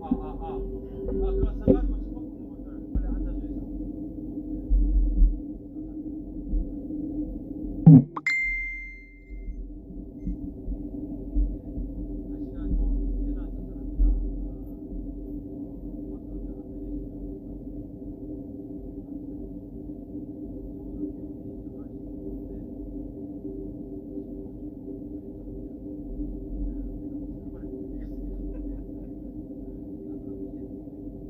그거 사가지고 집 먹는 분들 빨리 앉아주세요. 날씨가 좀 예전에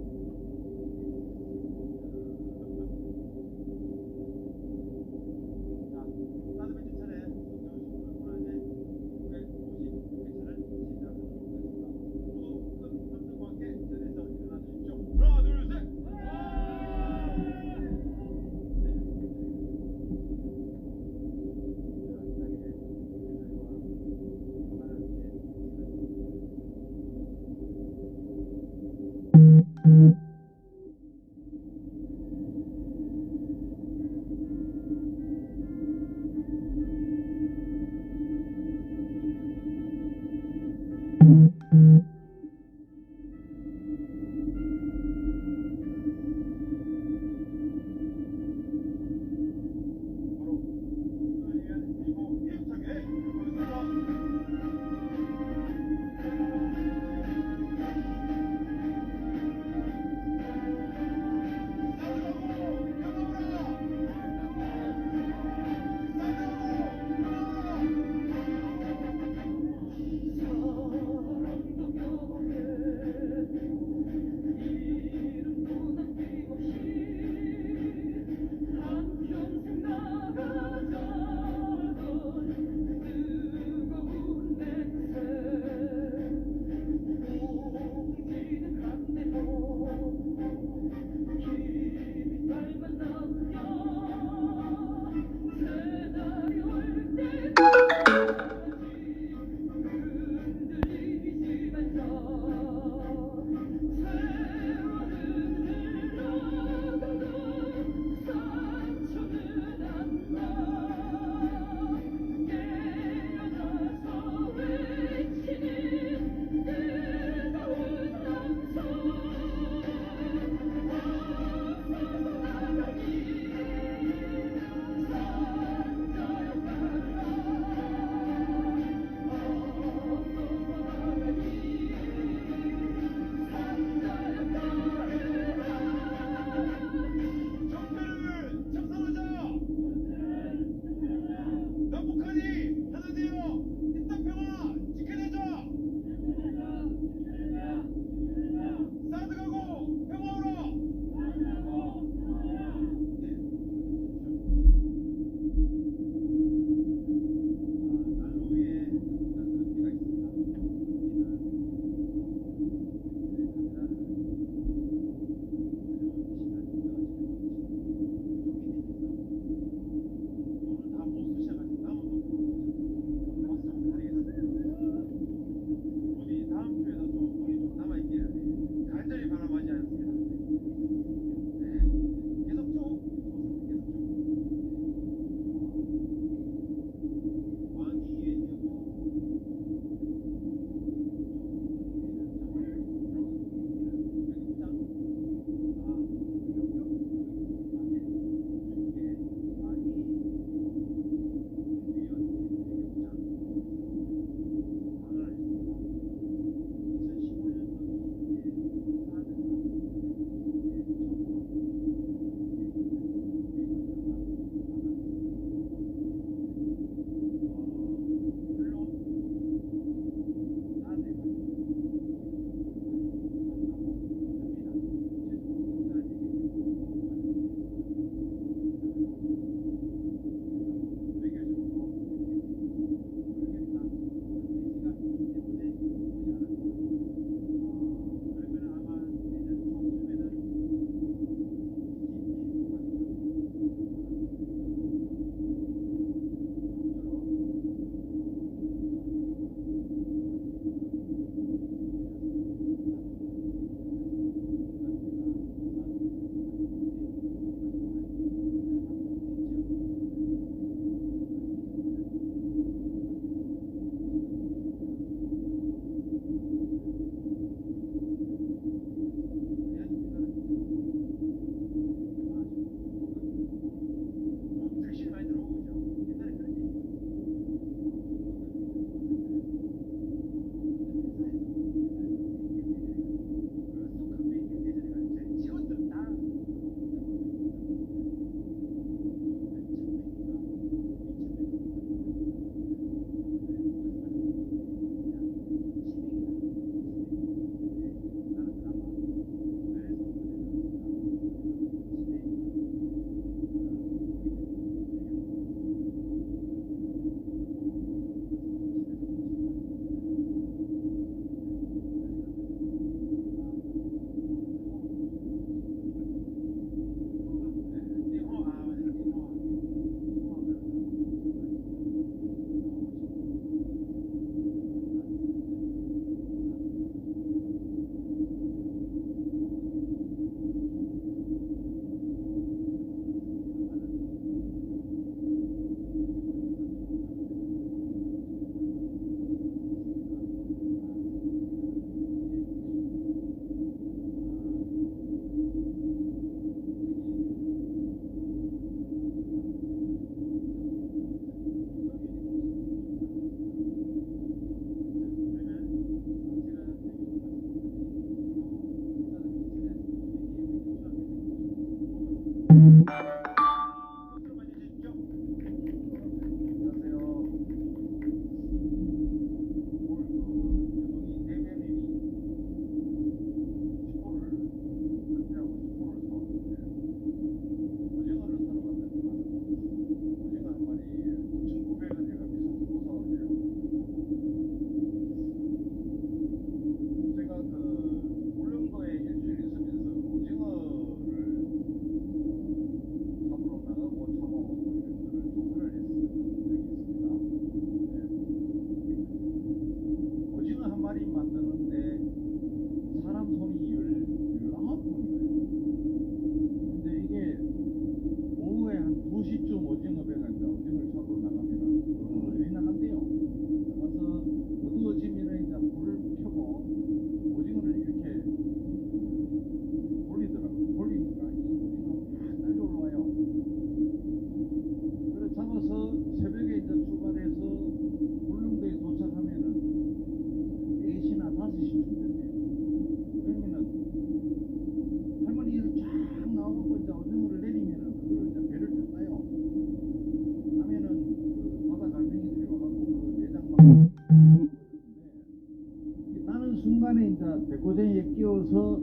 대고제에 끼워서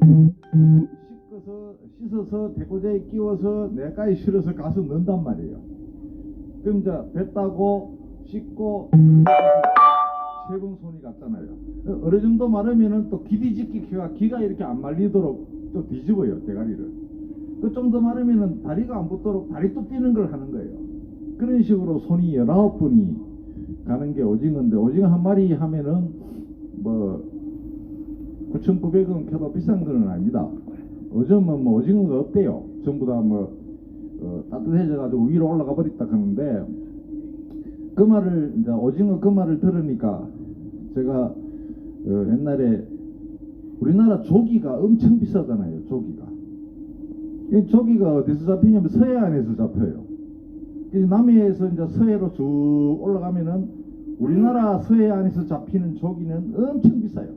씻어서 대고제에 끼워서 내까지 실어서 가서 넣는단 말이에요. 그럼 이제 배 따고 씻고 세 번 손이 갔잖아요. 어느 정도 마르면은 또 기가 이렇게 안 말리도록 또 뒤집어요, 대가리를. 그 좀 더 마르면은 다리가 안 붙도록 다리 또 뛰는 걸 하는 거예요. 그런 식으로 손이 19분이 가는 게 오징어인데, 오징어 한 마리 하면은 뭐 9,900원 켜도 비싼 건 아닙니다. 요즘은 뭐 오징어가 없대요. 전부 다 뭐 따뜻해져 가지고 위로 올라가 버렸다 하는데, 그 말을 이제 오징어 그 말을 들으니까 제가 옛날에 우리나라 조기가 엄청 비싸잖아요. 이 조기가 어디서 잡히냐면 서해안에서 잡혀요. 남해에서 이제 서해로 쭉 올라가면은 우리나라 서해안에서 잡히는 조기는 엄청 비싸요.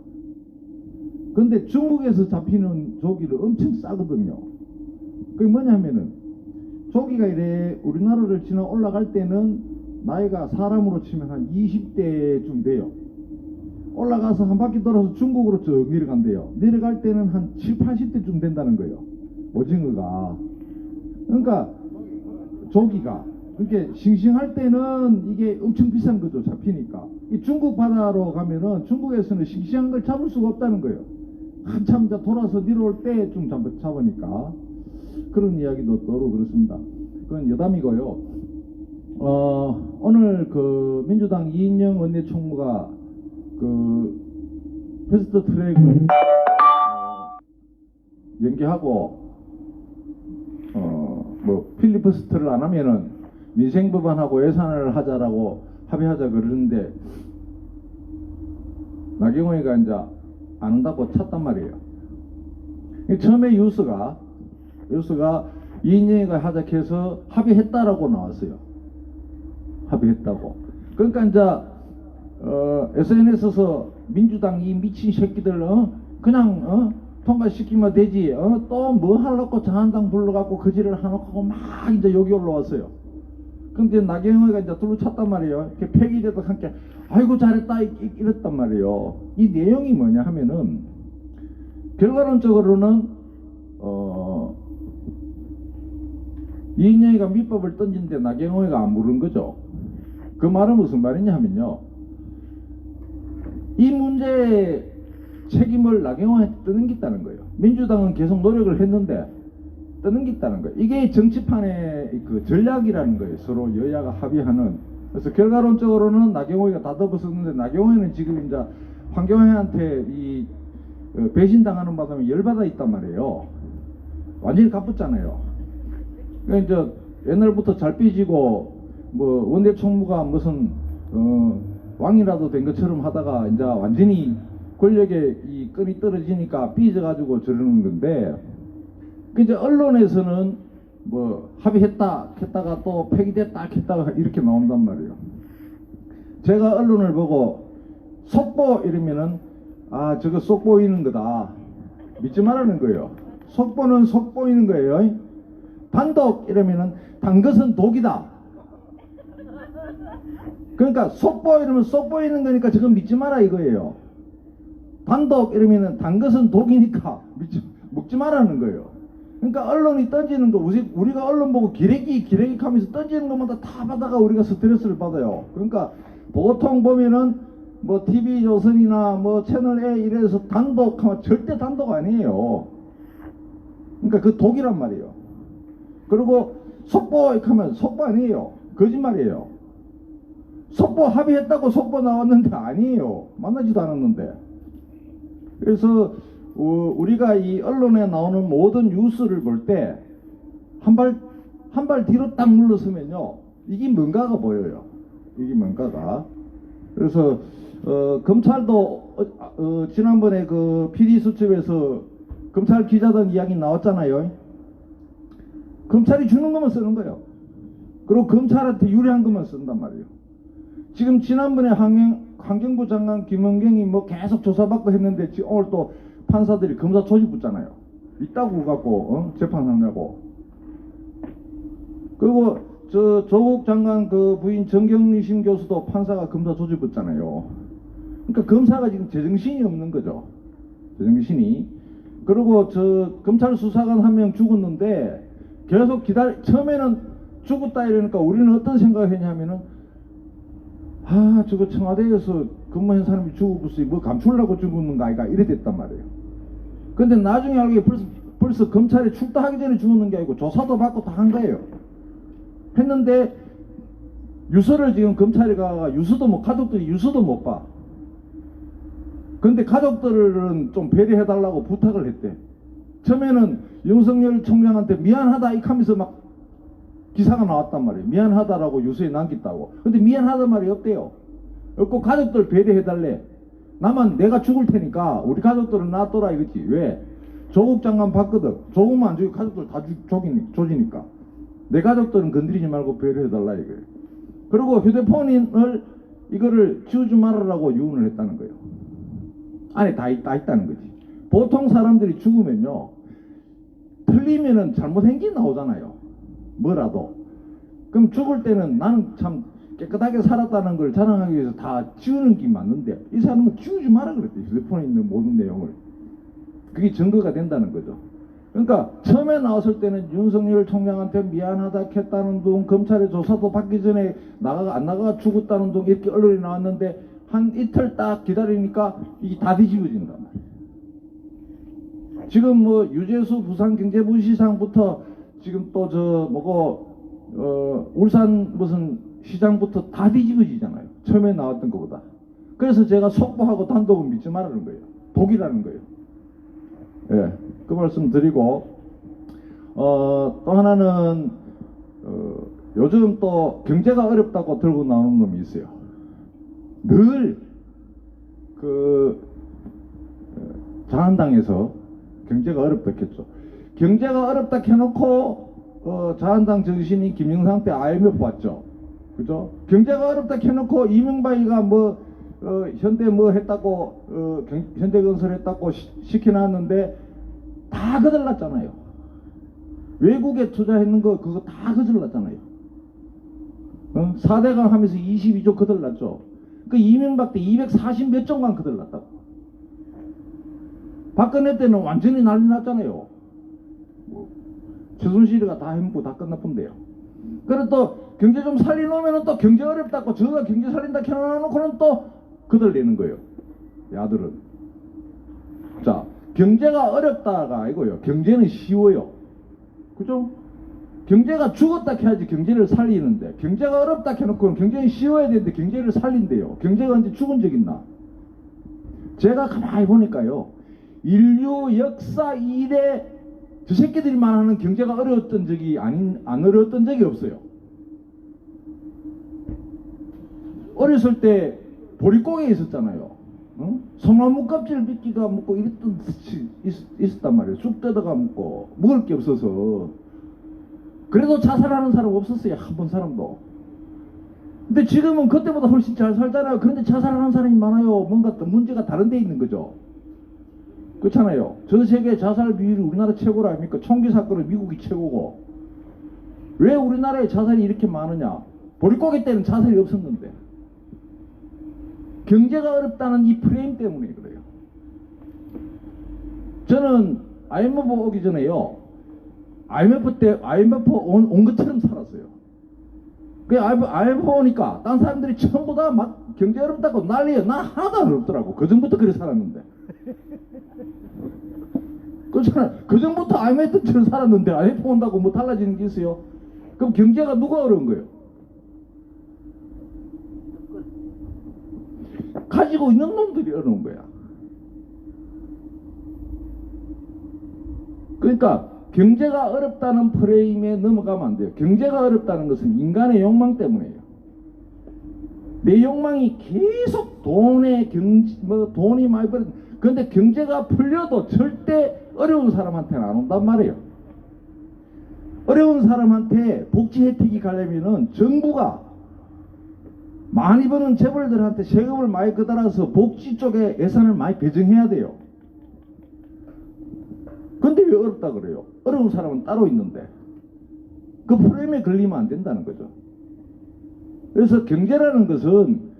근데 중국에서 잡히는 조기를 엄청 싸거든요. 그게 뭐냐면은 조기가 이래 우리나라를 지나 올라갈 때는 나이가 사람으로 치면 한 20대쯤 돼요. 올라가서 한 바퀴 돌아서 중국으로 쭉 내려간대요. 내려갈 때는 한 7, 80대쯤 된다는 거예요. 오징어가. 그러니까 조기가. 그러니까 싱싱할 때는 이게 엄청 비싼 거죠. 잡히니까. 이 중국 바다로 가면은 중국에서는 싱싱한 걸 잡을 수가 없다는 거예요. 한참 돌아서 내려올 때 좀 잡으니까. 그런 이야기도 떠오르고 그렇습니다. 그건 여담이고요. 오늘 그 민주당 이인영 원내총무가 그 패스트 트랙을 연기하고 뭐 필리버스터를 안 하면은 민생법안하고 예산을 하자라고 합의하자 그러는데, 나경원이가 이제 안 한다고 찼단 말이에요. 처음에 뉴스가 이인영이가 하자 해서 합의했다라고 나왔어요. 합의했다고. 그러니까 이제 SNS에서 민주당 이 미친 새끼들 그냥 통과시키면 되지 또 뭐 하려고 자한당 불러갖고 거지를 하놓고 막 이제 여기 올라왔어요. 근데 나경원이가 이제 둘러 찼단 말이에요. 이렇게 폐기돼도 함께 아이고 잘했다 이랬단 말이에요. 이 내용이 뭐냐 하면은 결과론적으로는 이인영이가 밑밥을 던지는데 나경원이가 안 물은 거죠. 그 말은 무슨 말이냐 하면요, 이 문제에 책임을 나경원한테 떠넘겼다는 거예요. 민주당은 계속 노력을 했는데 떠넘겼다는 거예요. 이게 정치판의 그 전략이라는 거예요. 서로 여야가 합의하는. 그래서 결과론적으로는 나경원이가 다듬었었는데, 나경원이는 지금 이제 황교안한테 이 배신당하는 바람에 열받아 있단 말이에요. 완전히 가쁘잖아요. 그러니까 이제 옛날부터 잘 삐지고 뭐 원내 총무가 무슨 왕이라도 된 것처럼 하다가 이제 완전히 권력의 이 끈이 떨어지니까 삐져가지고 저러는 건데, 이제 언론에서는 뭐 합의했다 했다가 또 폐기됐다 했다가 이렇게 나온단 말이에요. 제가 언론을 보고 속보 이러면은 아 저거 속 보이는 거다 믿지 말라는 거예요. 속보는 속 보이는 거예요. 단독 이러면은 단 것은 독이다. 그러니까 속보 이러면 속 보이는 거니까 저건 믿지 마라 이거예요. 단독 이러면은 단 것은 독이니까 먹지 말라는 거예요. 그러니까 언론이 던지는 거 우리가 언론 보고 기레기 하면서 던지는 것마다 다 받아가 우리가 스트레스를 받아요. 그러니까 보통 보면은 뭐 TV조선이나 뭐 채널A 이래서 단독하면 절대 단독 아니에요. 그러니까 그 독이란 말이에요. 그리고 속보 하면 속보 아니에요. 거짓말이에요. 속보 합의했다고 속보 나왔는데 아니에요. 만나지도 않았는데. 그래서 우리가 이 언론에 나오는 모든 뉴스를 볼 때 한 발 뒤로 딱 물러서면요 이게 뭔가가 보여요. 이게 뭔가가. 그래서 검찰도 지난번에 그 PD수첩에서 검찰 기자단 이야기 나왔잖아요. 검찰이 주는 것만 쓰는 거예요. 그리고 검찰한테 유리한 것만 쓴단 말이에요. 지금 지난번에 환경부 장관 김원경이 뭐 계속 조사받고 했는데 오늘 또 판사들이 검사 조직 붙잖아요. 있다고 갖고 재판하냐고. 그리고 저 조국 장관 그 부인 정경심 교수도 판사가 검사 조직 붙잖아요. 그러니까 검사가 지금 제정신이 없는 거죠. 제정신이. 그리고 저 검찰 수사관 한 명 죽었는데 계속 처음에는 죽었다 이러니까 우리는 어떤 생각을 했냐면은 아 저거 청와대에서 근무한 사람이 죽었으니 뭐 감추려고 죽었는가 아이가 이래 됐단 말이에요. 근데 나중에 알게 벌써 검찰에 출두하기 전에 죽었는 게 아니고 조사도 받고 다 한 거예요. 했는데 유서를 지금 검찰에 가가 유서도 뭐 가족들이 유서도 못 봐. 근데 가족들은 좀 배려해달라고 부탁을 했대. 처음에는 윤석열 총장한테 미안하다 이 하면서 막 기사가 나왔단 말이에요. 미안하다라고 유서에 남겼다고. 근데 미안하단 말이 없대요. 없고 가족들 배려해달래. 나만 내가 죽을 테니까 우리 가족들은 놔둬라 이거지. 왜? 조국 장관 봤거든. 조국만 안 죽이고 가족들 다 조지니까. 내 가족들은 건드리지 말고 배려해달라 이거예요. 그리고 휴대폰을 이거를 지우지 말으라고 유언을 했다는 거예요. 안에 다 있다는 거지. 보통 사람들이 죽으면요 틀리면은 잘못한 게 나오잖아요. 뭐라도. 그럼 죽을 때는 나는 참 깨끗하게 살았다는 걸 자랑하기 위해서 다 지우는 게 맞는데 이 사람은 지우지 마라 그랬대. 휴대폰에 있는 모든 내용을. 그게 증거가 된다는 거죠. 그러니까 처음에 나왔을 때는 윤석열 총장한테 미안하다 했다는 둥, 검찰의 조사도 받기 전에 안 나가가 죽었다는 둥 이렇게 언론이 나왔는데 한 이틀 딱 기다리니까 이게 다 뒤집어진단 말이에요. 지금 뭐 유재수 부산경제부시장부터 지금 또 저 뭐고 울산 무슨 시장부터 다 뒤집어지잖아요. 처음에 나왔던 것보다. 그래서 제가 속보하고 단독은 믿지 말라는 거예요. 독이라는 거예요. 예, 그 말씀 드리고 또 하나는 요즘 또 경제가 어렵다고 들고 나오는 놈이 있어요. 늘 자한당에서 경제가 어렵다 했죠. 경제가 어렵다 해놓고 자한당 정신이 김영삼 때 IMF 왔죠. 그죠? 경제가 어렵다 해놓고 이명박이가 현대 뭐 했다고 현대건설 했다고 시켜놨는데 다 거들났잖아요. 외국에 투자했는 거 그거 다 거들났잖아요. 4대강 하면서 22조 거들났죠. 그 이명박 때 240 몇 조만 거들났다고. 박근혜 때는 완전히 난리 났잖아요. 최순실이가 다 해먹고 다 끝나쁜데요. 그래 또 경제 좀 살리놓으면 또 경제 어렵다고 저가 경제 살린다 해놓고는 또 거들내는 거예요. 야들은. 자, 경제가 어렵다가 아니고요. 경제는 쉬워요. 그죠? 경제가 죽었다 해야지 경제를 살리는데 경제가 어렵다 해놓고는 경제는 쉬워야 되는데 경제를 살린대요. 경제가 언제 죽은 적 있나? 제가 가만히 보니까요. 인류 역사 이래 저 새끼들이만 하는 경제가 어려웠던 적이 안 어려웠던 적이 없어요. 어렸을 때 보릿고개에 있었잖아요. 응? 소나무 껍질 빗기가 먹고 이랬던 있었단 말이에요. 쑥 뜯어가 먹고 먹을 게 없어서. 그래도 자살하는 사람 없었어요. 한 번 사람도. 근데 지금은 그때보다 훨씬 잘 살잖아요. 그런데 자살하는 사람이 많아요. 뭔가 또 문제가 다른 데 있는 거죠. 그렇잖아요. 전 세계 자살 비율이 우리나라 최고라 아닙니까? 총기 사건은 미국이 최고고. 왜 우리나라에 자살이 이렇게 많으냐? 보릿고개 때는 자살이 없었는데. 경제가 어렵다는 이 프레임 때문에 그래요. 저는 IMF 오기 전에요. IMF 온 것처럼 살았어요. 그 IMF 오니까 딴 사람들이 전부 다 막 경제 어렵다고 난리예요. 나 하나도 안 어렵더라고. 그 전부터 그래 살았는데. 그렇잖아요. 그 전부터 IMF처럼 살았는데 IMF 온다고 뭐 달라지는 게 있어요? 그럼 경제가 누가 어려운 거예요? 가지고 있는 놈들이 어려운 거야. 그러니까 경제가 어렵다는 프레임에 넘어가면 안 돼요. 경제가 어렵다는 것은 인간의 욕망 때문이에요. 내 욕망이 계속 돈이 많이 벌어. 그런데 경제가 풀려도 절대 어려운 사람한테는 안 온단 말이에요. 어려운 사람한테 복지 혜택이 가려면은 정부가 많이 버는 재벌들한테 세금을 많이 걷어라서 복지 쪽에 예산을 많이 배정해야 돼요. 근데 왜 어렵다 그래요? 어려운 사람은 따로 있는데 그 프레임에 걸리면 안 된다는 거죠. 그래서 경제라는 것은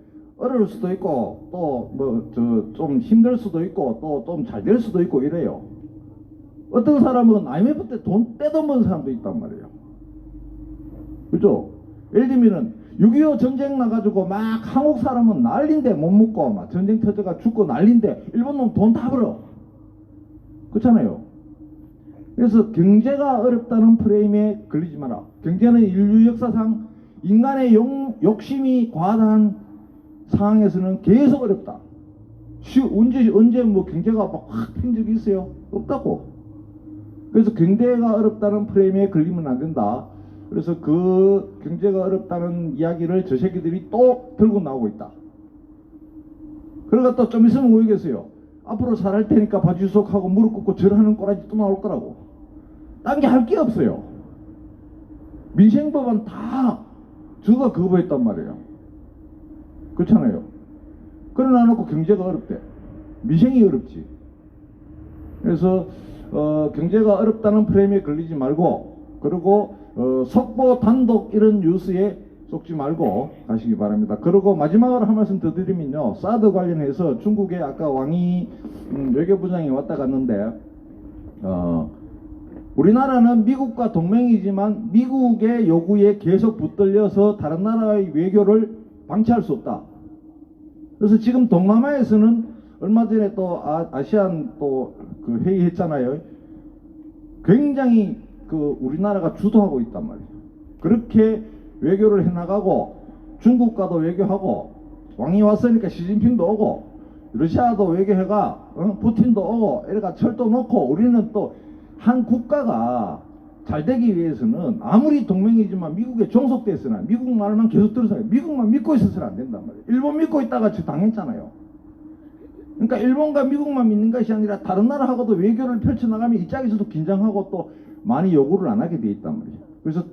어려울 수도 있고 또 뭐 저 좀 힘들 수도 있고 또 좀 잘 될 수도 있고 이래요. 어떤 사람은 IMF 때 돈 떼돈 사람도 있단 말이에요. 그죠? 예를 들면은 6.25 전쟁 나가지고 막 한국 사람은 난린데 못 먹고 막 전쟁 터져가 죽고 난린데 일본 놈 돈 다 벌어. 그렇잖아요. 그래서 경제가 어렵다는 프레임에 걸리지 마라. 경제는 인류 역사상 인간의 욕심이 과다한 상황에서는 계속 어렵다. 언제 뭐 경제가 막 확 핀 적이 있어요? 없다고. 그래서 경제가 어렵다는 프레임에 걸리면 안 된다. 그래서 그 경제가 어렵다는 이야기를 저 새끼들이 또 들고 나오고 있다. 그러다 또 좀 있으면 모이겠어요. 앞으로 잘할 테니까 바주석하고 무릎 꿇고 절하는 꼬라지 또 나올 거라고. 딴 게 할 게 없어요. 민생법안 다 저가 거부했단 말이에요. 그렇잖아요. 그러나 놓고 경제가 어렵대. 민생이 어렵지. 그래서 경제가 어렵다는 프레임에 걸리지 말고, 그리고 속보 단독 이런 뉴스에 속지 말고 가시기 바랍니다. 그리고 마지막으로 한 말씀 더 드리면요, 사드 관련해서 중국에 아까 왕이 외교부장이 왔다 갔는데 우리나라는 미국과 동맹이지만 미국의 요구에 계속 붙들려서 다른 나라의 외교를 방치할 수 없다. 그래서 지금 동남아에서는 얼마 전에 또 아시안 또 그 회의했잖아요. 굉장히 그 우리나라가 주도하고 있단 말이에요. 그렇게 외교를 해나가고 중국과도 외교하고 왕이 왔으니까 시진핑도 오고 러시아도 외교해가 푸틴도 오고 이래가 철도 놓고 우리는 또 한 국가가 잘 되기 위해서는 아무리 동맹이지만 미국에 종속됐으나 미국 말만 계속 들어서요. 미국만 믿고 있어서는 안 된단 말이에요. 일본 믿고 있다가 저 당했잖아요. 그러니까 일본과 미국만 믿는 것이 아니라 다른 나라하고도 외교를 펼쳐나가면 이쪽에서도 긴장하고 또 많이 요구를 안 하게 돼 있단 말이에요. 그래서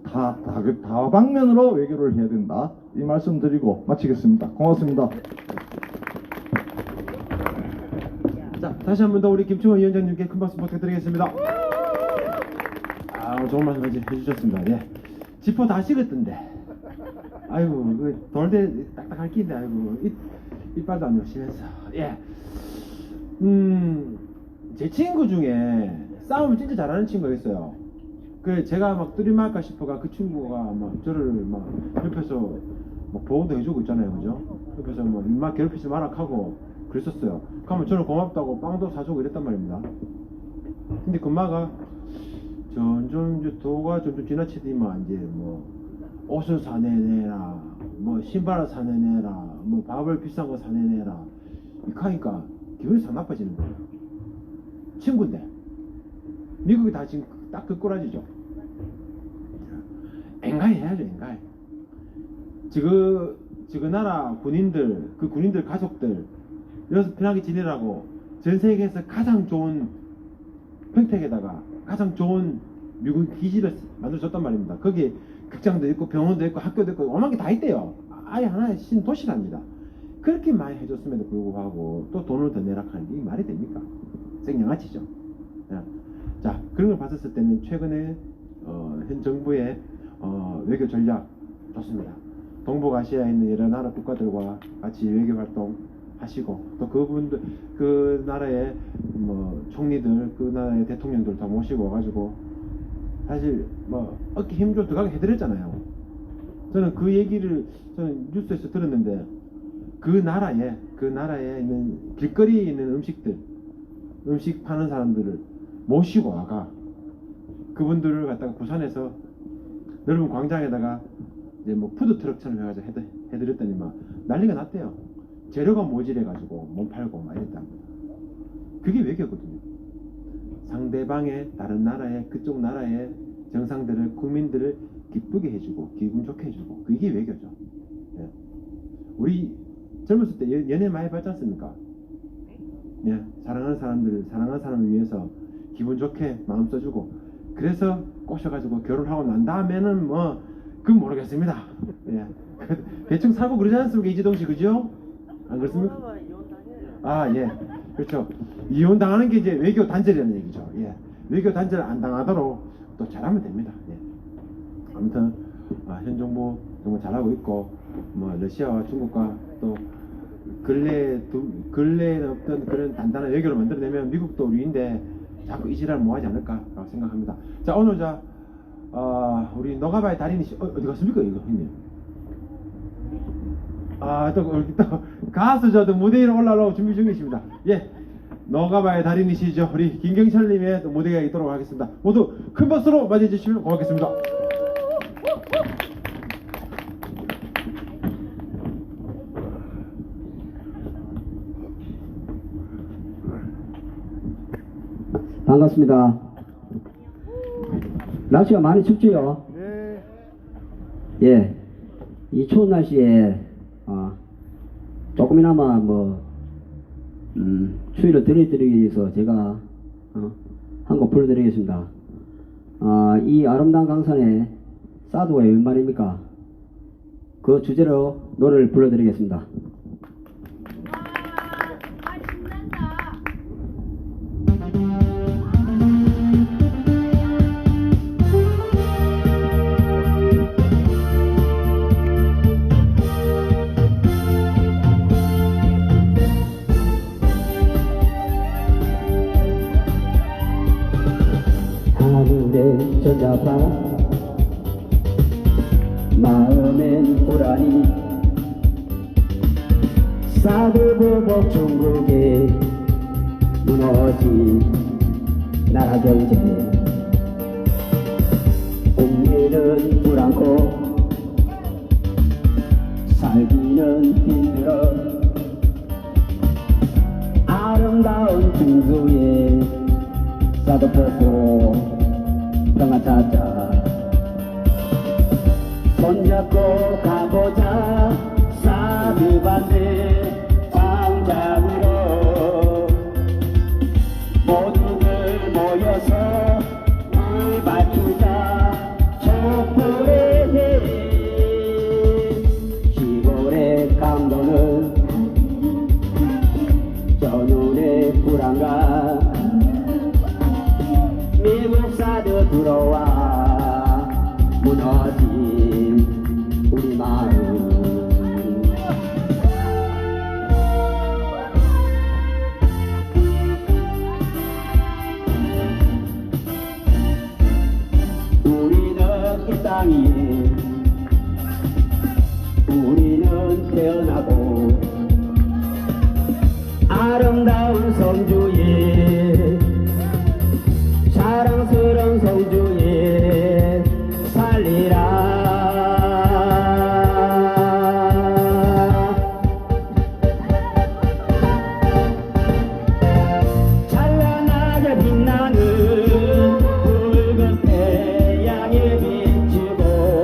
다방면으로 외교를 해야 된다. 이 말씀 드리고 마치겠습니다. 고맙습니다. 자, 다시 한 번 더 우리 김충원 위원장님께 큰 박수 부탁드리겠습니다. 좋은 말씀까지 해주셨습니다. 예. 지퍼 다 식었던데. 아이고, 그 돌대 딱딱할 끼인데, 아이고, 이빨도 안 욕심해서. 예. 제 친구 중에 싸움을 진짜 잘하는 친구가 있어요. 그 제가 막 뚜리말까 싶어가 그 친구가 막 저를 막 옆에서 막 보호도 해주고 있잖아요, 그죠? 옆에서 뭐 입맛 괴롭히지 마라 하고 그랬었어요. 그러면 저는 고맙다고 빵도 사주고 이랬단 말입니다. 근데 그 엄마가 점점 이제 도가 점점 지나치더니만 이제 뭐 옷을 사내내라, 뭐 신발을 사내내라, 뭐 밥을 비싼 거 사내내라 이렇게 하니까 기분이 상 나빠지는 거예요. 친구인데 미국이 다 지금 딱 그 꼬라지죠. 엔가이 해야죠, 엔가이. 지금 나라 군인들, 그 군인들 가족들 여기서 편하게 지내라고 전 세계에서 가장 좋은 평택에다가 가장 좋은 미국 기지를 만들어줬단 말입니다. 거기에 극장도 있고 병원도 있고 학교도 있고 오만 게 다 있대요. 아예 하나의 신도시랍니다. 그렇게 많이 해줬음에도 불구하고 또 돈을 더 내라 하는 게 말이 됩니까? 생양아치죠. 자, 그런 걸 봤었을 때는 최근에 현 정부의 외교 전략 좋습니다. 동북아시아에 있는 여러 나라 국가들과 같이 외교 활동 하시고 또 그분들 그 나라의 뭐 총리들 그 나라의 대통령들 다 모시고 와가지고 사실 뭐 어깨 힘 좀 들어가게 해드렸잖아요. 저는 그 얘기를 저는 뉴스에서 들었는데 그 나라에 있는 길거리에 있는 음식 파는 사람들을 모시고 와가 그분들을 갖다가 부산에서 넓은 광장에다가 이제 뭐 푸드트럭처럼 해가지고 해드렸더니 막 난리가 났대요. 재료가 모질해가지고 못 팔고 막 이랬답니다. 그게 외교거든요. 상대방의 다른 나라의 그쪽 나라의 정상들을 국민들을 기쁘게 해주고 기분 좋게 해주고 그게 외교죠. 예. 우리 젊었을 때 연애 많이 받지 않습니까? 예. 사랑하는 사람을 위해서 기분 좋게 마음 써주고 그래서 꼬셔가지고 결혼하고 난 다음에는 뭐 그건 모르겠습니다. 예. 대충 살고 그러지 않습니까? 이지동 씨 그죠? 안 그렇습니까? 아, 예. 그렇죠. 이혼 당하는 게 이제 외교 단절이라는 얘기죠. 예. 외교 단절 안 당하도록 또 잘하면 됩니다. 예. 아무튼 현 정부 정말 잘하고 있고 뭐 러시아와 중국과 또 근래에 없던 그런 단단한 외교를 만들어내면 미국도 우리인데 자꾸 이 지랄 뭐 하지 않을까라고 생각합니다. 자, 오늘 우리 노가바의 달인이시 어디 갔습니까 이거 형님? 또 가수 저도 무대 위로 올라오려고 준비 중이십니다. 예, 노가바의 달인이시죠 우리 김경철님의 또 무대가 있도록 하겠습니다. 모두 큰 박수로 맞이해 주시면 고맙겠습니다. 반갑습니다. 날씨가 많이 춥지요? 네. 예. 이 추운 날씨에, 조금이나마 추위를 덜어드리기 위해서 제가, 한 곡 불러드리겠습니다. 이 아름다운 강산에 사두가 웬 말입니까? 그 주제로 노래를 불러드리겠습니다. 하늘의 전자파 마음엔 고라니 사드보복 중국에 무너진 나라 경제 국민은 불안고 살기는 힘들어 아름다운 중수에 사도 벗고 평화 찾자 손잡고 가보자 사드반대 광장으로 모두들 모여서 물 맞추자 촛불의 힘 시골의 강도는 저 눈의 불안감 미국 사드 들어와 무너진 우리 마음 우리는 이 땅에 우리는 태어나고 아름다운 성주에 사랑스러운 성주에 살리라 찬란하게 빛나는 붉은 태양에 비추고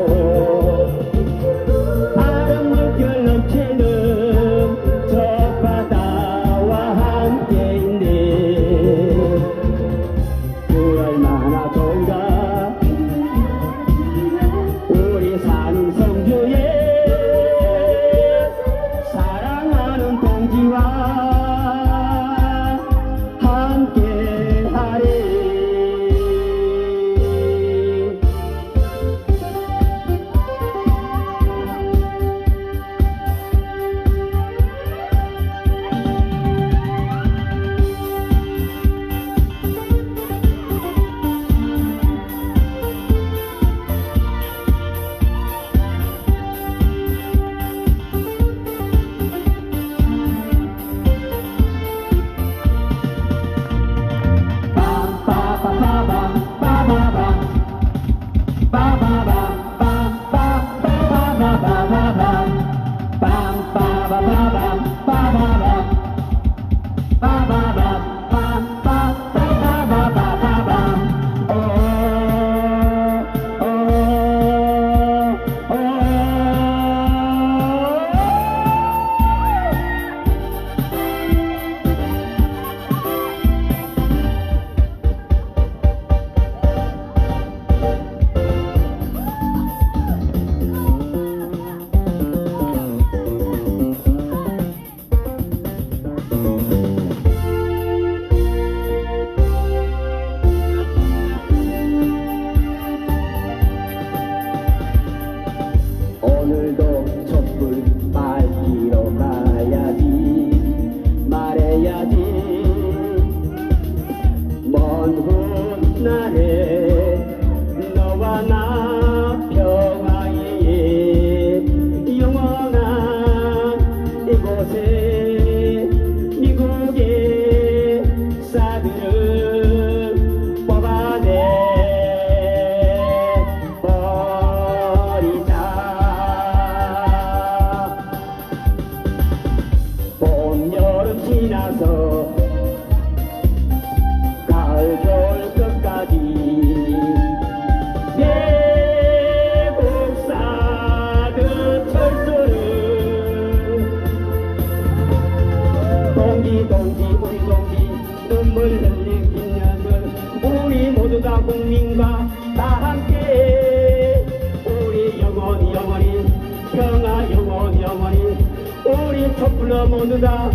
국민과 다 함께 우리 영원히 영원히 평화 영원히 영원히 우리 촛불로 모두 다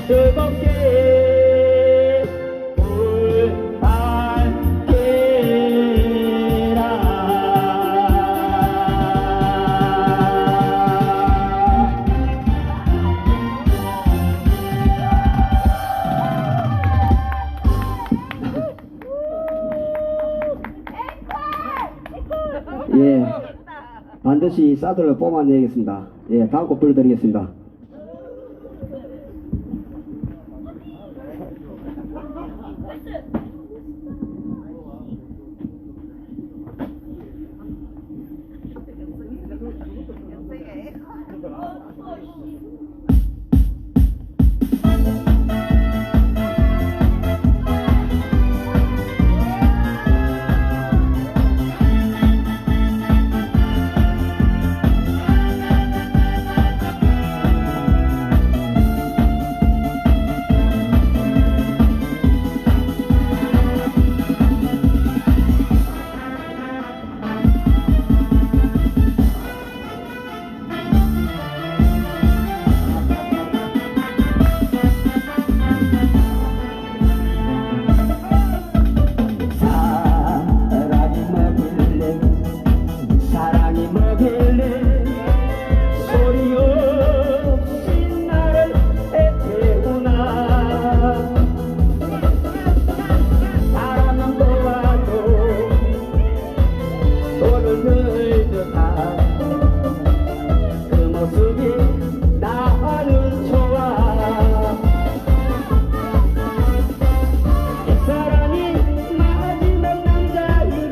즐겁게 예, 반드시 사드를 뽑아내겠습니다. 예, 다음 곡 불러드리겠습니다. 사랑이 뭐길래 소리 없이 나를 애태우나 바람은 보아도 돌을 늘듯한 그 모습이 나는 좋아 이 사람이 마지막 남자인데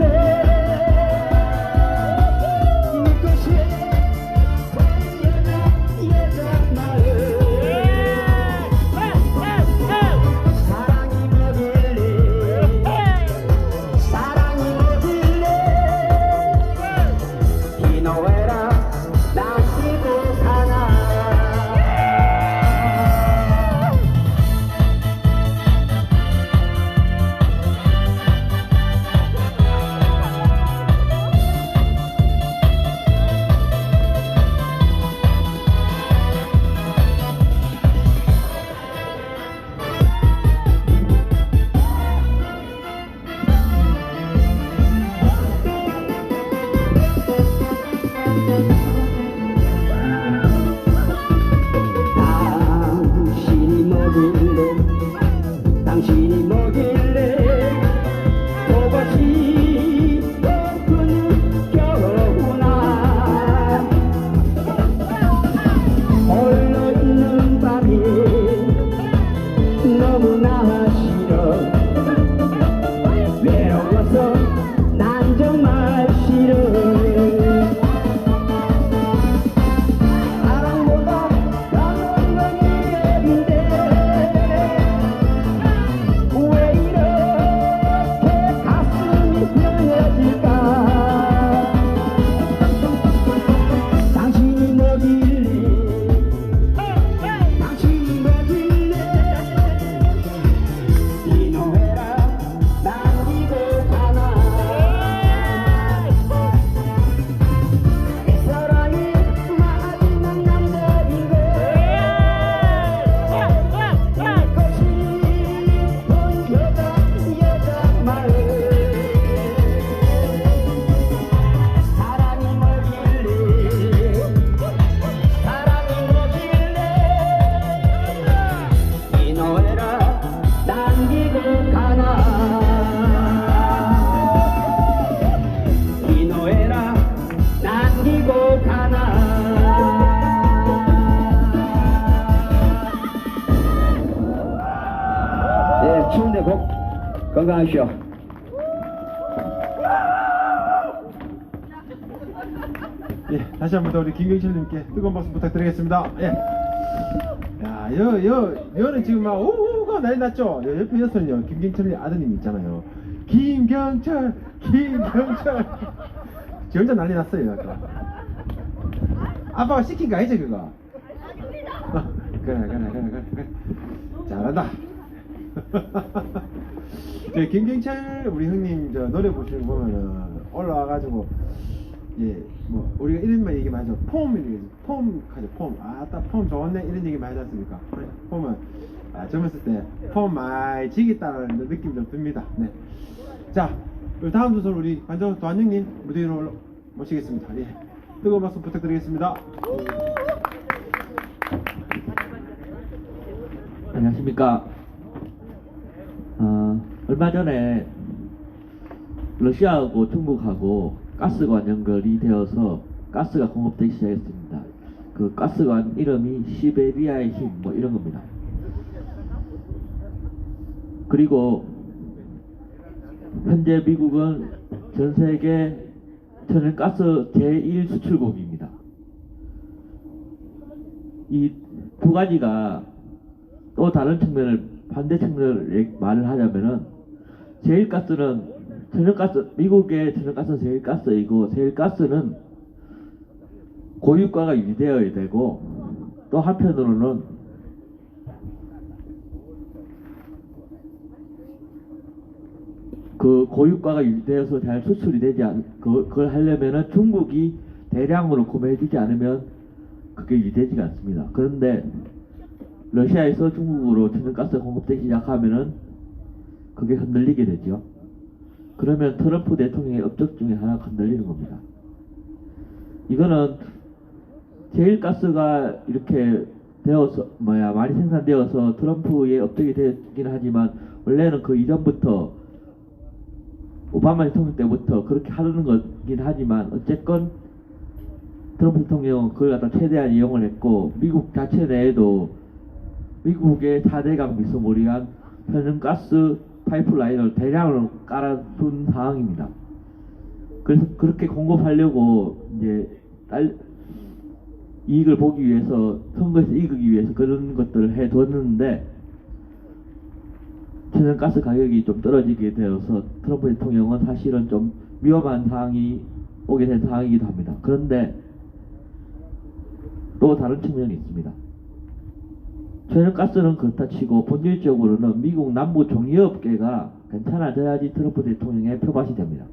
당신이 뭐길래 보고 싶었군 겨우나 홀로 있는 밤이 너무나 싫어 외로워서 난 정말 싫어 사랑보다 강한 건 이랬는데 왜 이렇게 가슴이 쓰러질까 당신이 뭐길래 당신이 뭐길래 이 노래라 남기고 가나 이 사랑이 마지막 남자인데 믿고 싶은 여자 마음 사랑이 뭐길래 이 노래라 남기고 가나 이 노래라 남기고 가나 예, 추운데 꼭 건강하시오. 예, 다시 한 번 더 우리 김경철님께 뜨거운 박수 부탁드리겠습니다. 예. 야, 여는 지금 막 우우가 난리 났죠? 옆에 여서는요, 김경철님 아드님 있잖아요. 김경철. 지 혼자 난리 났어요, 아까. 아빠가 시킨 거 아니지, 그거? 그래. 잘한다. 저 김경철 우리 형님 저 노래 보시는 거 보면은 올라와가지고 예 뭐 우리가 이런 얘기 많이 하죠. 폼 하죠. 폼. 아따 폼 좋았네 이런 얘기 많이 하지 않습니까? 폼은 젊었을 때 폼 많이 지겠다는 느낌 좀 듭니다. 네. 자 다음 순서 우리 관저 도안영님 무대 위로 모시겠습니다. 예. 뜨거운 박수 부탁드리겠습니다. 안녕하십니까. 얼마 전에 러시아하고 중국하고 가스관 연결이 되어서 가스가 공급되기 시작했습니다. 그 가스관 이름이 시베리아의 힘 뭐 이런 겁니다. 그리고 현재 미국은 전 세계 천연가스 제1 수출국입니다. 이 두 가지가 또 다른 측면을 반대 측면을 말을 하자면은 제1가스는 천연가스 미국의 천연가스는 제1가스이고 제1가스는 고유가가 유지되어야 되고 또 한편으로는 그 고유가가 유지되어서 잘 수출이 되지 그걸 하려면은 중국이 대량으로 구매해주지 않으면 그게 유지되지가 않습니다. 그런데 러시아에서 중국으로 천연가스 공급되기 시작하면은 그게 흔들리게 되죠. 그러면 트럼프 대통령의 업적 중에 하나가 흔들리는 겁니다. 이거는 제1가스가 이렇게 되어서 많이 생산되어서 트럼프의 업적이 되긴 하지만 원래는 그 이전부터 오바마 대통령 때부터 그렇게 하려는 거긴 하지만 어쨌건 트럼프 대통령은 그걸 갖다 최대한 이용을 했고 미국 자체 내에도 미국의 4대강 미소모리한 천연가스 파이프라인을 대량으로 깔아둔 상황입니다. 그래서 그렇게 공급하려고 이제 이익을 보기 위해서 선거에서 이기기 위해서 그런 것들을 해뒀는데 천연가스 가격이 좀 떨어지게 되어서 트럼프 대통령은 사실은 좀 위험한 상황이 오게 된 상황이기도 합니다. 그런데 또 다른 측면이 있습니다. 천연가스는 그렇다 치고 본질적으로는 미국 남부 종이업계가 괜찮아져야지 트럼프 대통령의 표밭이 됩니다.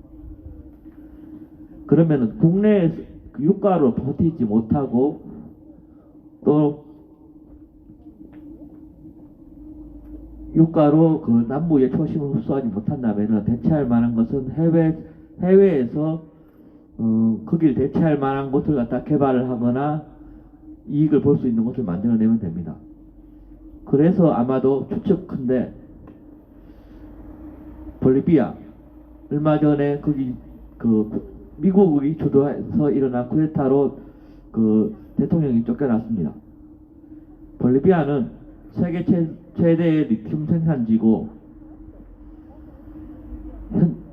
그러면은 국내에 유가로 버티지 못하고 또 유가로 그 남부의 초심을 흡수하지 못한다면은 대체할 만한 것은 해외에서 거기를 대체할 만한 곳을 갖다 개발을 하거나 이익을 볼 수 있는 곳을 만들어내면 됩니다. 그래서 아마도 추측컨대 볼리비아 얼마 전에 거기 미국이 주도해서 일어난 쿠데타로 그 대통령이 쫓겨났습니다. 볼리비아는 세계 최대의 리튬 생산지고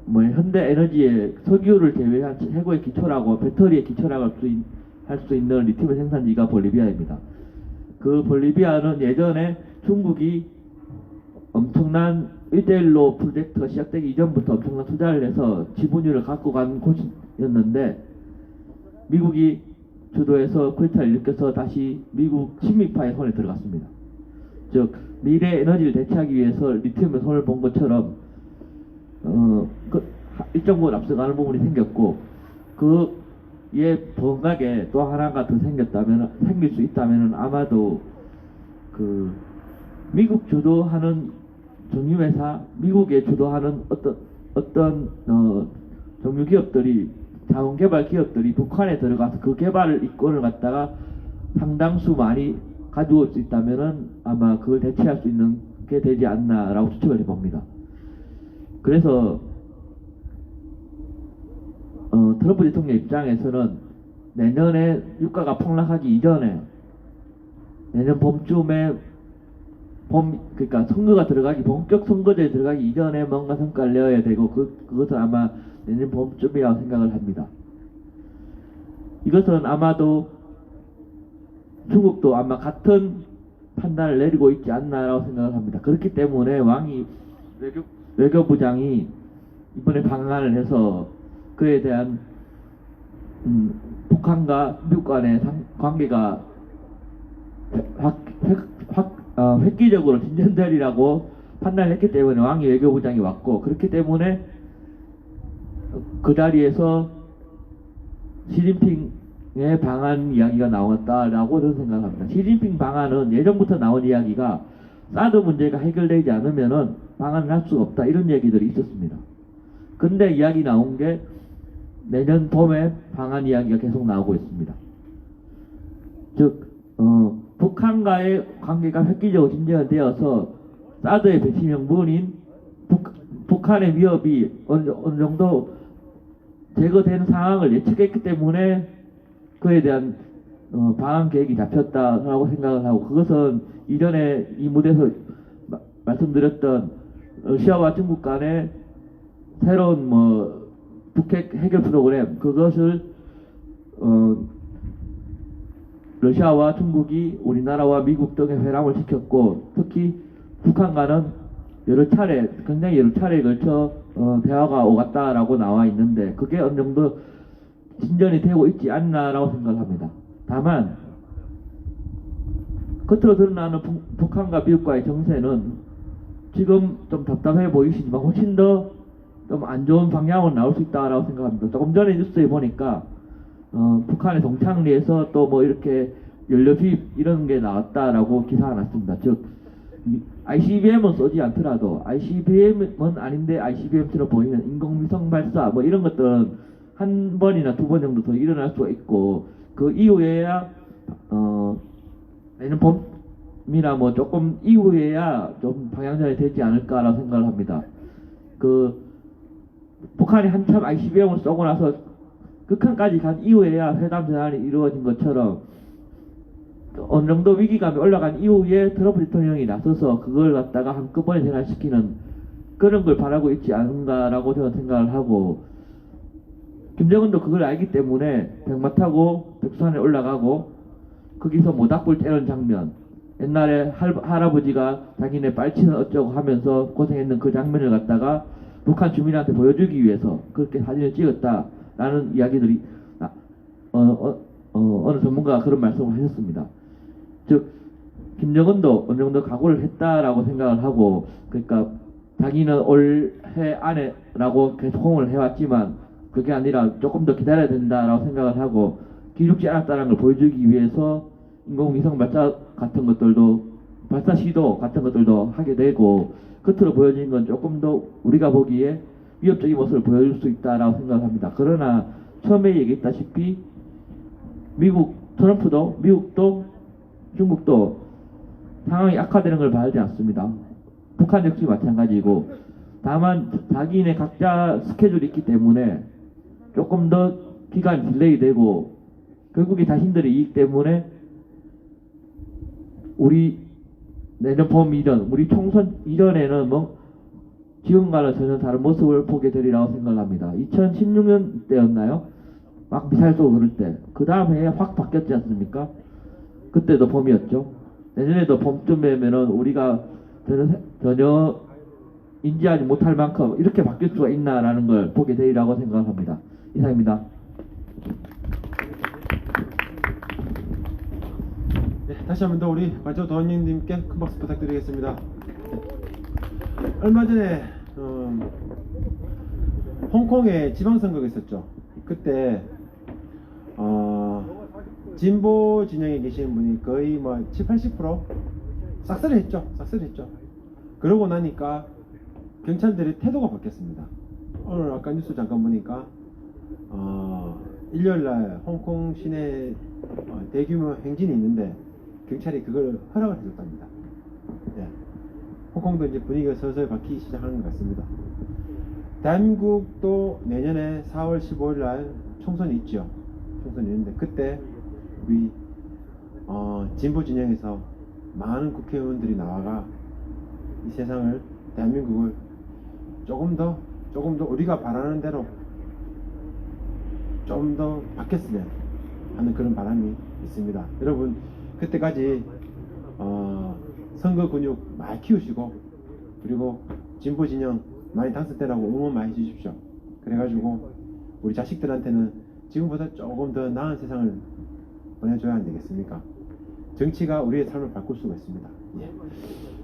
현대 에너지의 석유를 제외한 최고의 기초라고 배터리의 기초라고 할 수 있는 리튬의 생산지가 볼리비아입니다. 그 볼리비아는 예전에 중국이 엄청난 1대1로 프로젝트가 시작되기 이전부터 엄청난 투자를 해서 지분율을 갖고 간 곳이었는데 미국이 주도해서 쿠데타를 일으켜서 다시 미국 친미파의 손에 들어갔습니다. 즉 미래 에너지를 대체하기 위해서 리튬의 손을 본 것처럼 일정 부분 앞서가는 부분이 생겼고 그에 번각에 또 하나가 더 생길 수 있다면 아마도 그 미국 주도하는 정유회사, 미국에 주도하는 어떤 정유기업들이 자원개발 기업들이 북한에 들어가서 그 개발을 이권을 갖다가 상당수 많이 가져올 수 있다면은 아마 그걸 대체할 수 있는 게 되지 않나라고 추측을 해봅니다. 그래서 트럼프 대통령 입장에서는 내년에 유가가 폭락하기 이전에 내년 봄쯤에 그러니까 선거가 들어가기 본격 선거제에 들어가기 이전에 뭔가 성과를 내어야 되고 그것은 아마 내년 봄쯤이라고 생각을 합니다. 이것은 아마도 중국도 아마 같은 판단을 내리고 있지 않나라고 생각을 합니다. 그렇기 때문에 왕이 외교부장이 이번에 방한을 해서 그에 대한 북한과 미국 간의 관계가 획기적으로 진전되리라고 판단했기 때문에 왕이 외교부장이 왔고, 그렇기 때문에 그 자리에서 시진핑의 방한 이야기가 나왔다라고 저는 생각합니다. 시진핑 방한은 예전부터 나온 이야기가 사드 문제가 해결되지 않으면은 방한을 할 수가 없다, 이런 얘기들이 있었습니다. 근데 이야기 나온 게 내년 봄에 방한 이야기가 계속 나오고 있습니다. 즉 북한과의 관계가 획기적으로 진전되어서 사드의 배치 명분인 북한의 위협이 어느 정도 제거되는 상황을 예측했기 때문에 그에 대한 방한 계획이 잡혔다라고 생각을 하고, 그것은 이전에 이 무대에서 말씀드렸던 러시아와 중국 간의 새로운 북핵 해결 프로그램, 그것을 러시아와 중국이 우리나라와 미국 등의 회람을 시켰고, 특히 북한과는 굉장히 여러 차례에 걸쳐 대화가 오갔다라고 나와 있는데, 그게 어느 정도 진전이 되고 있지 않나라고 생각합니다. 다만 겉으로 드러나는 북한과 미국과의 정세는 지금 좀 답답해 보이시지만 훨씬 더 좀 안 좋은 방향으로 나올 수 있다라고 생각합니다. 조금 전에 뉴스에 보니까 북한의 동창리에서 또 뭐 이렇게 연료 수입 이런 게 나왔다라고 기사가 났습니다. 즉 ICBM은 쏘지 않더라도, ICBM은 아닌데 ICBM처럼 보이는 인공위성 발사 뭐 이런 것들은 한 번이나 두 번 정도 더 일어날 수가 있고, 그 이후에야 내년 봄이나 뭐 조금 이후에야 좀 방향전이 되지 않을까라고 생각을 합니다. 북한이 한참 ICBM을 쏘고 나서 극한까지 간 이후에야 회담 전환이 이루어진 것처럼 어느 정도 위기감이 올라간 이후에 트럼프 대통령이 나서서 그걸 갖다가 한꺼번에 전환시키는 그런 걸 바라고 있지 않은가라고 저는 생각을 하고, 김정은도 그걸 알기 때문에 백마 타고 백두산에 올라가고 거기서 모닥불 떼는 장면, 옛날에 할아버지가 자기네 빨치는 어쩌고 하면서 고생했는 그 장면을 갖다가 북한 주민한테 보여주기 위해서 그렇게 사진을 찍었다라는 이야기들이 어느 전문가가 그런 말씀을 하셨습니다. 즉 김정은도 어느 정도 각오를 했다라고 생각을 하고, 그러니까 자기는 올해 안에라고 계속 호응을 해왔지만 그게 아니라 조금 더 기다려야 된다라고 생각을 하고, 기죽지 않았다는 걸 보여주기 위해서 인공위성 발사 같은 것들도, 발사 시도 같은 것들도 하게 되고, 겉으로 보여지는 건 조금 더 우리가 보기에 위협적인 모습을 보여줄 수 있다라고 생각을 합니다. 그러나 처음에 얘기했다시피 트럼프도 미국도 중국도 상황이 악화되는 걸 바라지 않습니다. 북한 역시 마찬가지고, 다만 자기네 각자 스케줄이 있기 때문에 조금 더 기간이 딜레이 되고, 결국에 자신들의 이익 때문에 우리 내년 봄 이전, 우리 총선 이전에는 지금과는 전혀 다른 모습을 보게 되리라고 생각합니다. 2016년 때였나요? 막 미사일 쏘고 그럴 때. 그 다음 해에 확 바뀌었지 않습니까? 그때도 봄이었죠. 내년에도 봄쯤이면은 우리가 전혀 인지하지 못할 만큼 이렇게 바뀔 수가 있나라는 걸 보게 되리라고 생각합니다. 이상입니다. 네, 다시 한 번 더 우리 관저 도원님께 큰 박수 부탁드리겠습니다. 네. 얼마 전에 홍콩에 지방선거가 있었죠. 그때 진보 진영에 계시는 분이 거의 70-80% 싹쓸이 했죠. 그러고 나니까 경찰들의 태도가 바뀌었습니다. 오늘 아까 뉴스 잠깐 보니까 일요일날 홍콩 시내 대규모 행진이 있는데 경찰이 그걸 허락을 해줬답니다. 예. 홍콩도 이제 분위기가 서서히 바뀌기 시작하는 것 같습니다. 대한민국도 내년에 4월 15일날 총선이 있죠. 총선이 있는데 그때 우리 진보 진영에서 많은 국회의원들이 나와가 이 세상을, 대한민국을 조금 더 우리가 바라는 대로 좀 더 바뀌었으면 하는 그런 바람이 있습니다. 여러분 그때까지 선거 근육 많이 키우시고, 그리고 진보 진영 많이 당선되라고 응원 많이 해주십시오. 그래가지고 우리 자식들한테는 지금보다 조금 더 나은 세상을 보내줘야 안 되겠습니까? 정치가 우리의 삶을 바꿀 수가 있습니다. 예.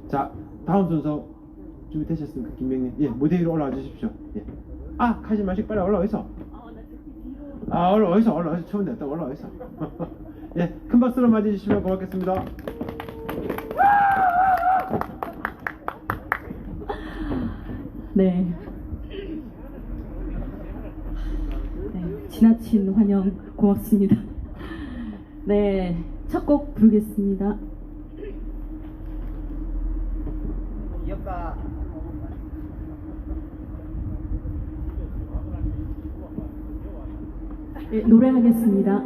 자, 다음 순서 준비되셨습니까, 김명님? 예, 무대 위로 올라와 주십시오. 예. 아, 가지 마시고 빨리 올라와 있어. 아, 올라와 있어. 처음 됐다. 올라와 있어. 예, 큰 박수로 맞이해 주시면 고맙겠습니다. 네. 지나친 환영 고맙습니다. 네, 첫 곡 부르겠습니다. 귀엽다. 네, 노래하겠습니다.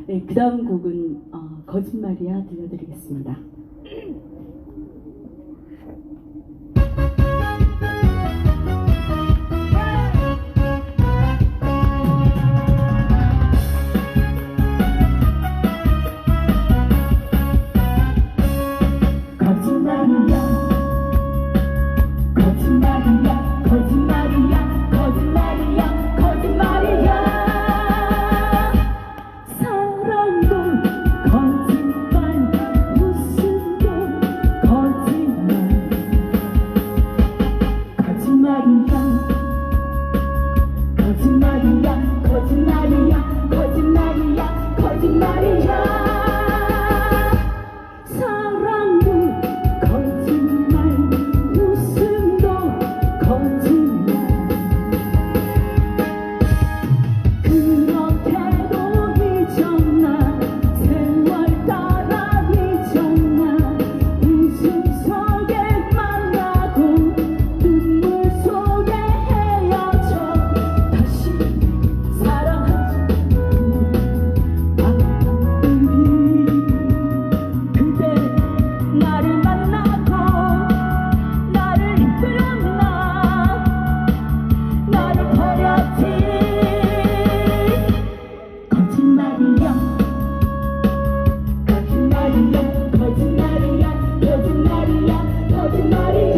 네, 그 다음 곡은 거짓말이야 들려드리겠습니다. 거짓말이야 거짓말이야 거짓말이야 거짓말이야 사랑도 거짓말 웃음도 거짓말 그렇게도 잊었나 세월 따라 잊었나 웃음 속에 만나고 눈물 속에 헤어져 다시 사랑하지 않으리 그대 나를 만나고 나를 이끌었나 나를 버렸지 거짓말이야 거짓말이야 거짓말이야 거짓말이야 거짓말이야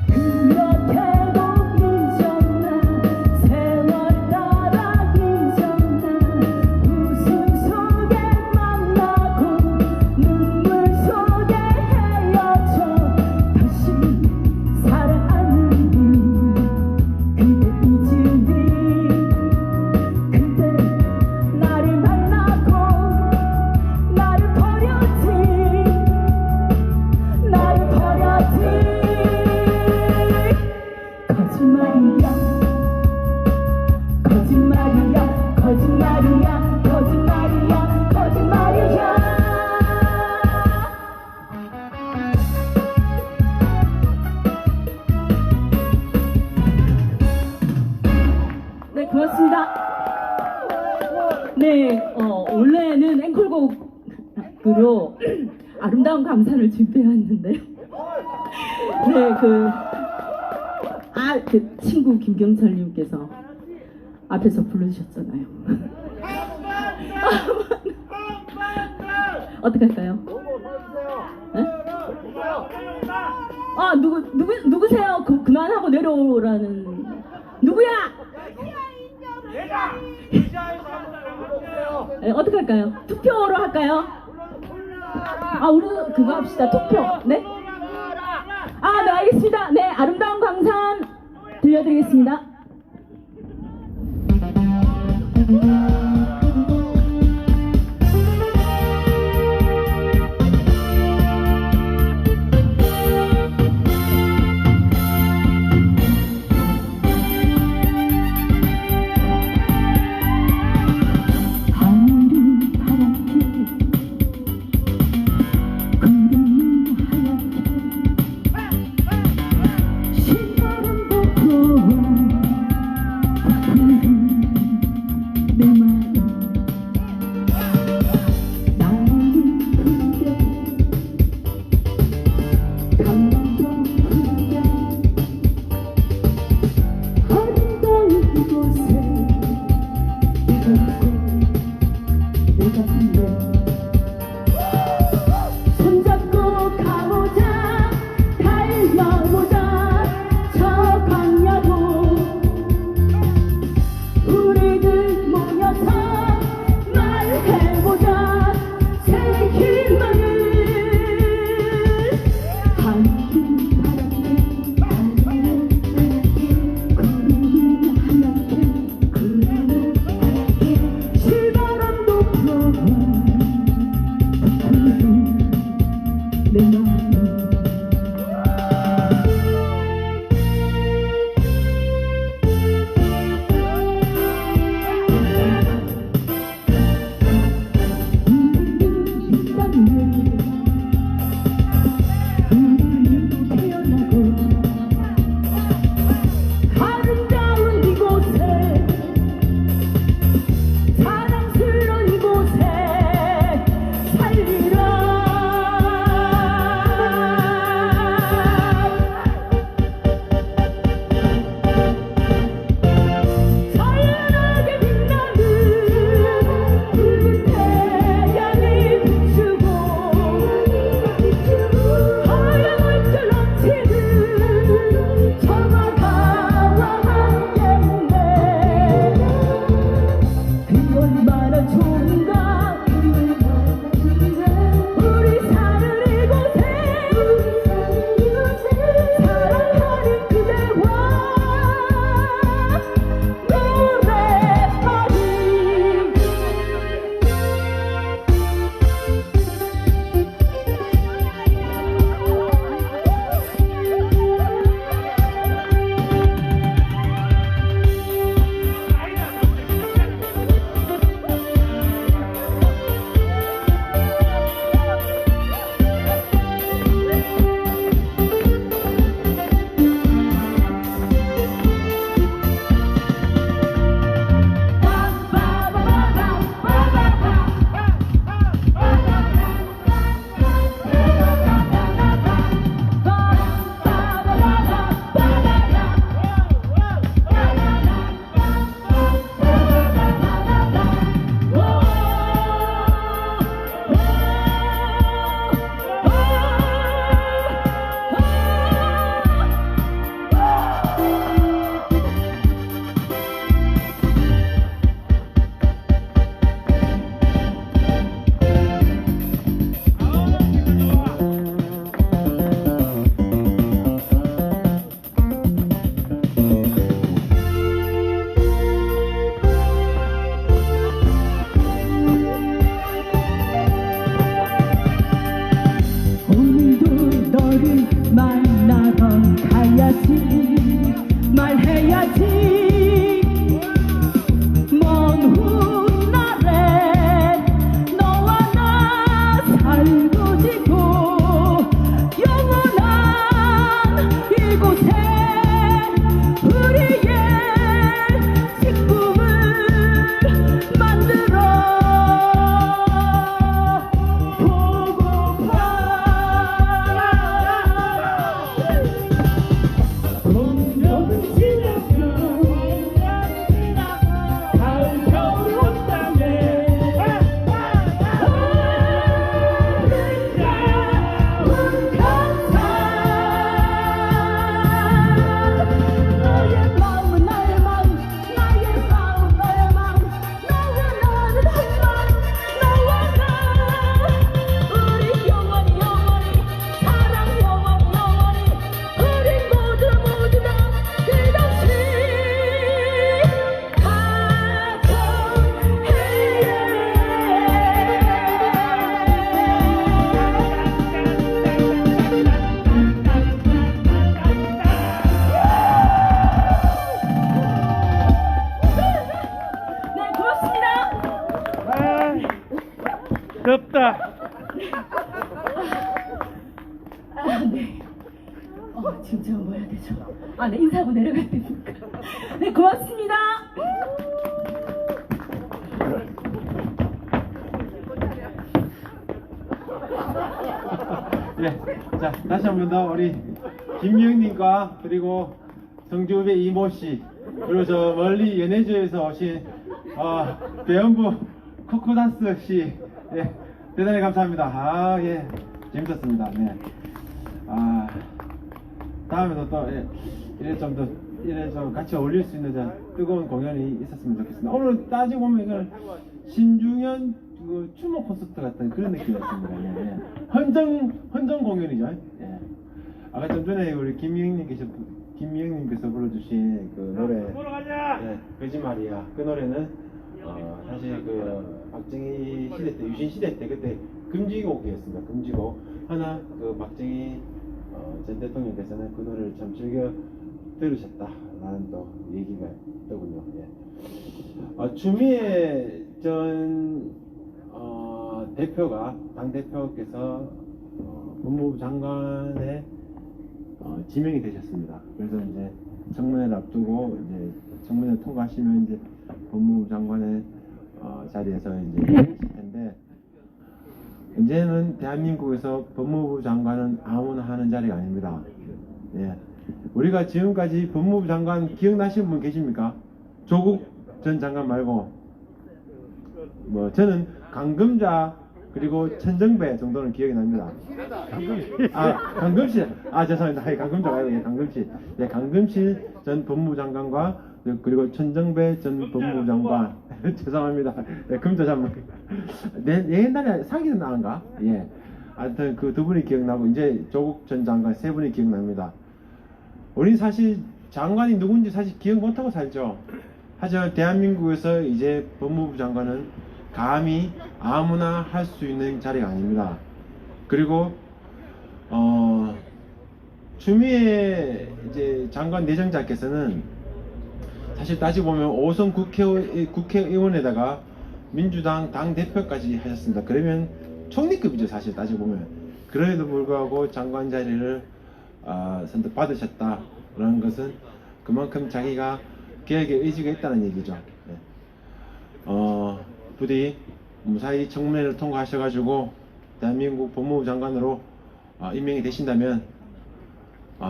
그렇게도 잊었나 세월 따라 잊었나 웃음 속에 만나고 눈물 속에 헤어져 다시 사랑하는 그대 잊으리 그대 나를 만나고 나를 버렸지 나를 버렸지 거짓말이야 거짓말이야 거짓말이야 거짓말이야 거짓말이야 네 고맙습니다. 네 원래는 앵콜곡으로 아름다운 감사를 준비해왔는데요. 네 그 친구 김경철님께서 앞에서 부르셨잖아요. 어떻게 할까요? 네? 아 누구세요? 그만하고 내려오라는 누구야? 네, 어떻게 할까요? 투표로 할까요? 우리 그거 합시다. 투표. 네? 네 알겠습니다. 네 아름다운 광산 들려드리겠습니다. 하늘이 파랗게 구름이 하얗게 신바람도 불어와 내 맘 덥다. 아, 네. 진짜 뭐 해야 되죠? 아, 네, 인사하고 내려가야 되니까. 네, 고맙습니다. 예, 자 다시 한 번 더 우리 김영님과 그리고 성주읍의 이모 씨 그리고 저 멀리 연해주에서 오신 배연부 코코다스 씨, 예, 대단히 감사합니다. 아, 예, 재밌었습니다. 네. 아, 다음에도 또 이래 좀 같이 어울릴 수 있는 저 뜨거운 공연이 있었으면 좋겠습니다. 오늘 따지고 보면 이건 신중현 그 추모 콘서트 같은 그런 느낌이었습니다. 예, 예. 헌정 공연이죠. 예. 아까 좀 전에 우리 김미영님께서 불러주신 그 노래, 예, 거짓말이야. 그 노래는 사실 그 박정희 시대 때, 유신 시대 때 그때 금지곡이었습니다. 금지곡. 하나 그 박정희 전 대통령께서는 그 노래를 참 즐겨 들으셨다라는 또 얘기가 있더군요. 예. 추미애 전 대표가 당 대표께서 법무부 장관에 지명이 되셨습니다. 그래서 이제 청문회를 앞두고 이제 청문회 통과하시면 이제 법무부 장관의 자리에서 이제 계실 텐데, 이제는 대한민국에서 법무부 장관은 아무나 하는 자리가 아닙니다. 예. 우리가 지금까지 법무부 장관 기억나시는 분 계십니까? 조국 전 장관 말고 뭐 저는 강금자 그리고 천정배 정도는 기억이 납니다. 강금실. 죄송합니다. 강금자 말고 강금실. 네, 강금실 전 법무부 장관과 그리고 천정배 전 법무부 장관. 죄송합니다. 네, 금자 장관. 내 옛날에 사기는 나은가? 예. 하여튼 그 두 분이 기억나고 이제 조국 전 장관 세 분이 기억납니다. 우리 사실 장관이 누군지 사실 기억 못하고 살죠. 하지만 대한민국에서 이제 법무부 장관은 감히 아무나 할 수 있는 자리가 아닙니다. 그리고 추미애 이제 장관 내정자께서는 사실 따지고 보면 5선 국회의원에다가 민주당 당 대표까지 하셨습니다. 그러면 총리급이죠, 사실 따지고 보면. 그럼에도 불구하고 장관 자리를 선택받으셨다라는 것은 그만큼 자기가 개혁의 의지가 있다는 얘기죠. 네. 부디 무사히 청문회를 통과하셔가지고 대한민국 법무부 장관으로 임명이 되신다면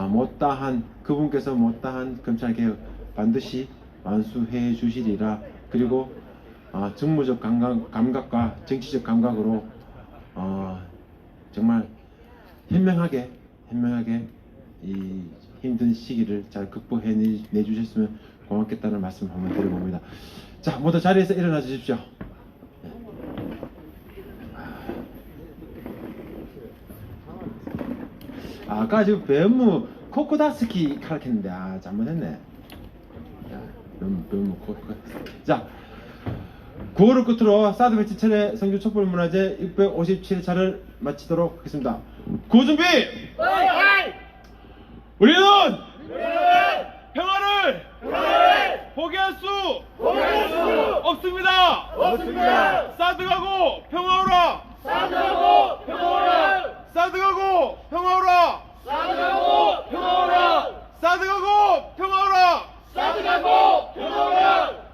못다한 그분께서 못다한 검찰개혁 반드시 완수해 주시리라. 그리고 정무적 감각과 정치적 감각으로 정말 현명하게 이 힘든 시기를 잘 극복해 내주셨으면 고맙겠다는 말씀 한번 드려봅니다. 자, 모두 자리에서 일어나 주십시오. 아까 지금 배은무 코코다스키 가르쳤는데 잘못했네. 배은무 코코다스키. 자, 9월을 끝으로 사드 배치 차례 성주 촛불문화제 657차를 마치도록 하겠습니다. 구호 준비! 우리는 평화를 포기할 수 없습니다. 사드 가고 평화오라.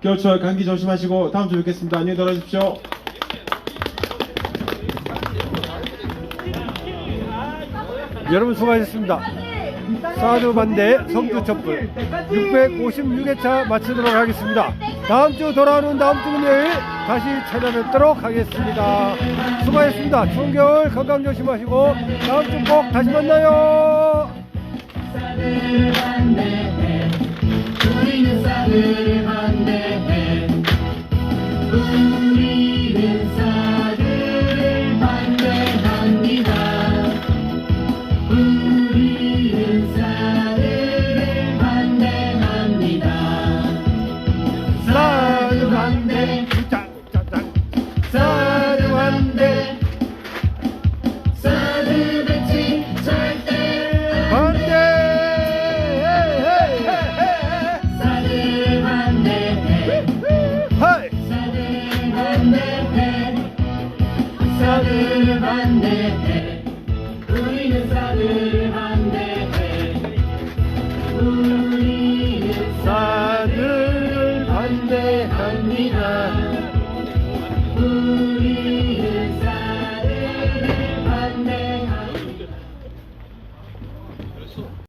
겨울철 감기 조심하시고 다음 주에 뵙겠습니다. 안녕히 돌아가십시오. 여러분 수고하셨습니다. 사드 반대 성주 촛불 656회차 마치도록 하겠습니다. 다음 주 돌아오는 다음 주 금요일 다시 찾아뵙도록 하겠습니다. 수고하셨습니다. 추운 겨울 건강 조심하시고 다음 주 꼭 다시 만나요. 사드를 반대해 우리는 사드를 반대해 우리는 사드를 반대합니다. 우리는 사드를 반대합니다. 사드 반대 사드 반대 사드 배치 절대 반대 사드 반대 하이 사드 반대 반대해 우리는 사드를 반대해 우리는 사드를 반대합니다.